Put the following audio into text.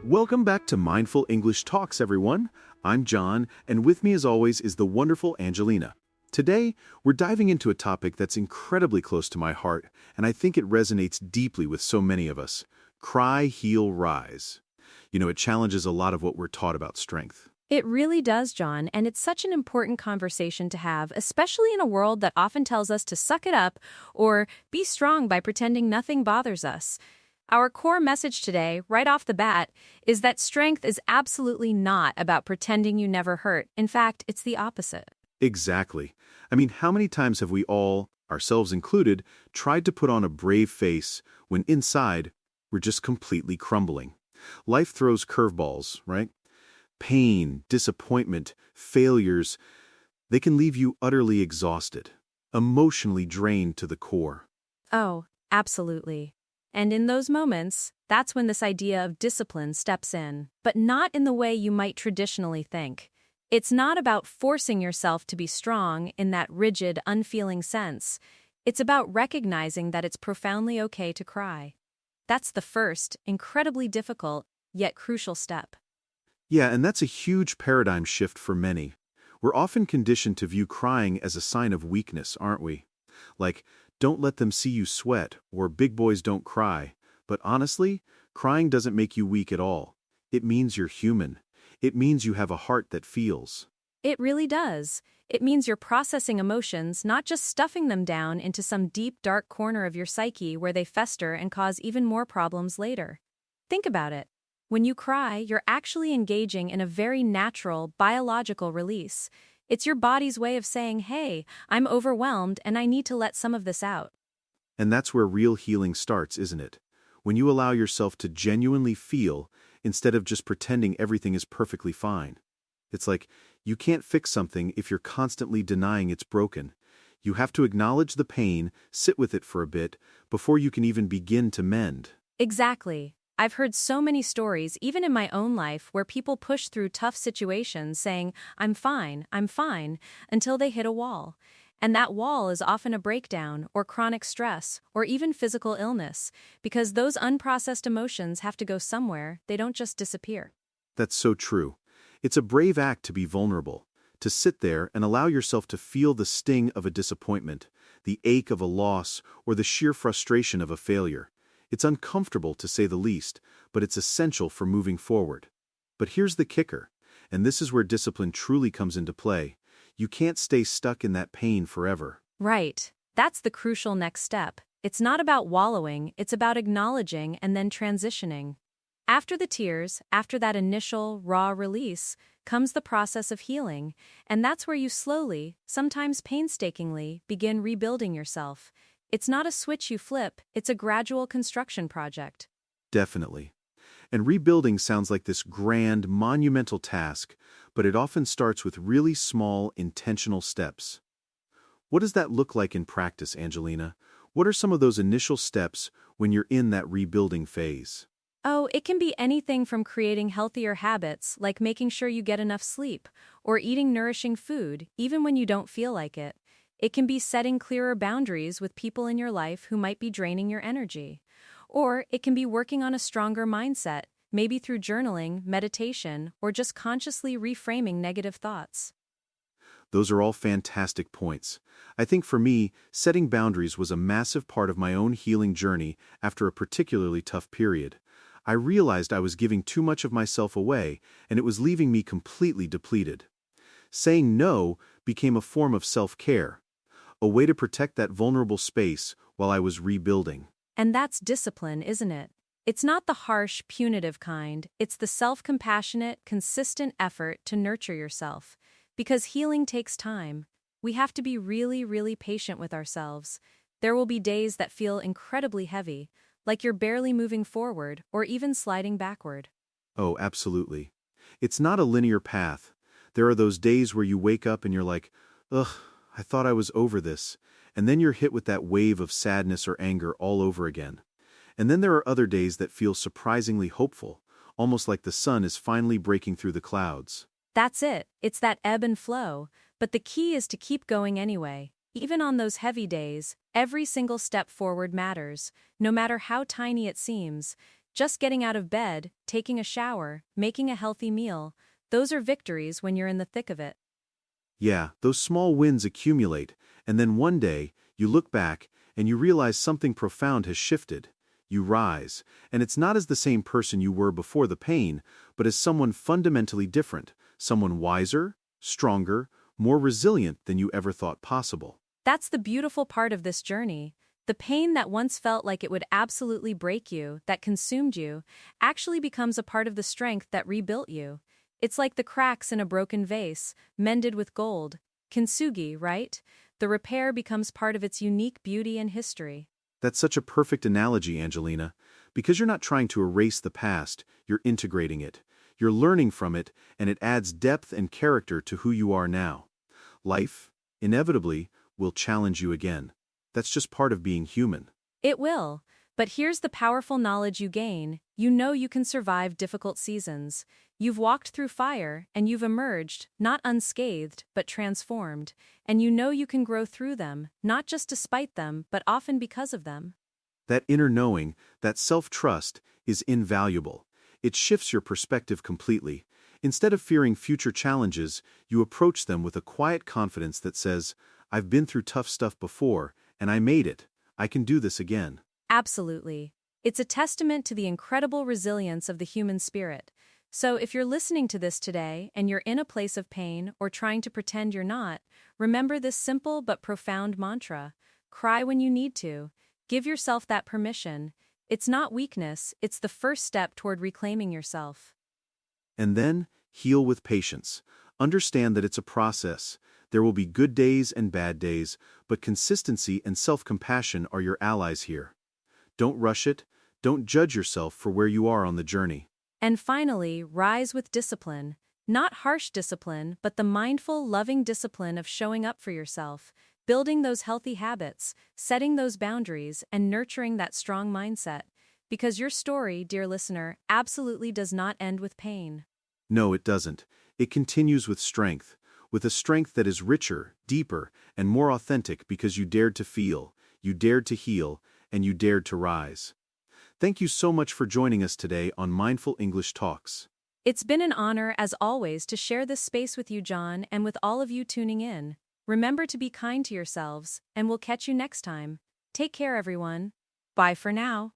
Welcome back to Mindful English Talks, everyone. I'm John, and with me as always is the wonderful Angelina. Today, we're diving into a topic that's incredibly close to my heart, and I think it resonates deeply with so many of us. Cry, heal, rise. It challenges a lot of what we're taught about strength. It really does, John, and it's such an important conversation to have, especially in a world that often tells us to suck it up or be strong by pretending nothing bothers us. Our core message today, right off the bat, is that strength is absolutely not about pretending you never hurt. In fact, it's the opposite. Exactly. I mean, how many times have we all, ourselves included, tried to put on a brave face when inside, we're just completely crumbling? Life throws curveballs, right? Pain, disappointment, failures, they can leave you utterly exhausted, emotionally drained to the core. Oh, absolutely. And in those moments, that's when this idea of discipline steps in, but not in the way you might traditionally think. It's not about forcing yourself to be strong in that rigid, unfeeling sense. It's about recognizing that it's profoundly okay to cry. That's the first, incredibly difficult, yet crucial step. Yeah, and that's a huge paradigm shift for many. We're often conditioned to view crying as a sign of weakness, aren't we? Like, don't let them see you sweat, or big boys don't cry. But honestly, crying doesn't make you weak at all. It means you're human. It means you have a heart that feels. It really does. It means you're processing emotions, not just stuffing them down into some deep, dark corner of your psyche where they fester and cause even more problems later. Think about it. When you cry, you're actually engaging in a very natural, biological release. It's your body's way of saying, hey, I'm overwhelmed and I need to let some of this out. And that's where real healing starts, isn't it? When you allow yourself to genuinely feel instead of just pretending everything is perfectly fine. It's like you can't fix something if you're constantly denying it's broken. You have to acknowledge the pain, sit with it for a bit, before you can even begin to mend. Exactly. I've heard so many stories, even in my own life, where people push through tough situations saying, I'm fine, until they hit a wall. And that wall is often a breakdown, or chronic stress, or even physical illness, because those unprocessed emotions have to go somewhere, they don't just disappear. That's so true. It's a brave act to be vulnerable, to sit there and allow yourself to feel the sting of a disappointment, the ache of a loss, or the sheer frustration of a failure. It's uncomfortable to say the least, but it's essential for moving forward. But here's the kicker, and this is where discipline truly comes into play. You can't stay stuck in that pain forever. Right. That's the crucial next step. It's not about wallowing, it's about acknowledging and then transitioning. After the tears, after that initial, raw release, comes the process of healing, and that's where you slowly, sometimes painstakingly, begin rebuilding yourself. It's not a switch you flip, it's a gradual construction project. Definitely. And rebuilding sounds like this grand, monumental task, but it often starts with really small, intentional steps. What does that look like in practice, Angelina? What are some of those initial steps when you're in that rebuilding phase? Oh, it can be anything from creating healthier habits, like making sure you get enough sleep, or eating nourishing food, even when you don't feel like it. It can be setting clearer boundaries with people in your life who might be draining your energy. Or it can be working on a stronger mindset, maybe through journaling, meditation, or just consciously reframing negative thoughts. Those are all fantastic points. I think for me, setting boundaries was a massive part of my own healing journey after a particularly tough period. I realized I was giving too much of myself away, and it was leaving me completely depleted. Saying no became a form of self-care, a way to protect that vulnerable space while I was rebuilding. And that's discipline, isn't it? It's not the harsh, punitive kind, it's the self-compassionate, consistent effort to nurture yourself. Because healing takes time. We have to be really, really patient with ourselves. There will be days that feel incredibly heavy, like you're barely moving forward or even sliding backward. Oh, absolutely. It's not a linear path. There are those days where you wake up and you're like, ugh, I thought I was over this. And then you're hit with that wave of sadness or anger all over again. And then there are other days that feel surprisingly hopeful, almost like the sun is finally breaking through the clouds. That's it. It's that ebb and flow. But the key is to keep going anyway. Even on those heavy days, every single step forward matters, no matter how tiny it seems. Just getting out of bed, taking a shower, making a healthy meal, those are victories when you're in the thick of it. Yeah, those small wins accumulate, and then one day, you look back and you realize something profound has shifted. You rise, and it's not as the same person you were before the pain, but as someone fundamentally different, someone wiser, stronger, more resilient than you ever thought possible. That's the beautiful part of this journey. The pain that once felt like it would absolutely break you, that consumed you, actually becomes a part of the strength that rebuilt you. It's like the cracks in a broken vase, mended with gold. Kintsugi, right? The repair becomes part of its unique beauty and history. That's such a perfect analogy, Angelina. Because you're not trying to erase the past, you're integrating it. You're learning from it, and it adds depth and character to who you are now. Life, inevitably, will challenge you again. That's just part of being human. It will. But here's the powerful knowledge you gain. You know you can survive difficult seasons. You've walked through fire, and you've emerged, not unscathed, but transformed. And you know you can grow through them, not just despite them, but often because of them. That inner knowing, that self-trust, is invaluable. It shifts your perspective completely. Instead of fearing future challenges, you approach them with a quiet confidence that says, I've been through tough stuff before, and I made it. I can do this again. Absolutely. It's a testament to the incredible resilience of the human spirit. So if you're listening to this today and you're in a place of pain or trying to pretend you're not, remember this simple but profound mantra. Cry when you need to. Give yourself that permission. It's not weakness, it's the first step toward reclaiming yourself. And then, heal with patience. Understand that it's a process. There will be good days and bad days, but consistency and self-compassion are your allies here. Don't rush it. Don't judge yourself for where you are on the journey. And finally, rise with discipline. Not harsh discipline, but the mindful, loving discipline of showing up for yourself, building those healthy habits, setting those boundaries, and nurturing that strong mindset. Because your story, dear listener, absolutely does not end with pain. No, it doesn't. It continues with a strength that is richer, deeper, and more authentic because you dared to feel, you dared to heal, and you dared to rise. Thank you so much for joining us today on Mindful English Talks. It's been an honor, as always, to share this space with you, John, and with all of you tuning in. Remember to be kind to yourselves, and we'll catch you next time. Take care, everyone. Bye for now.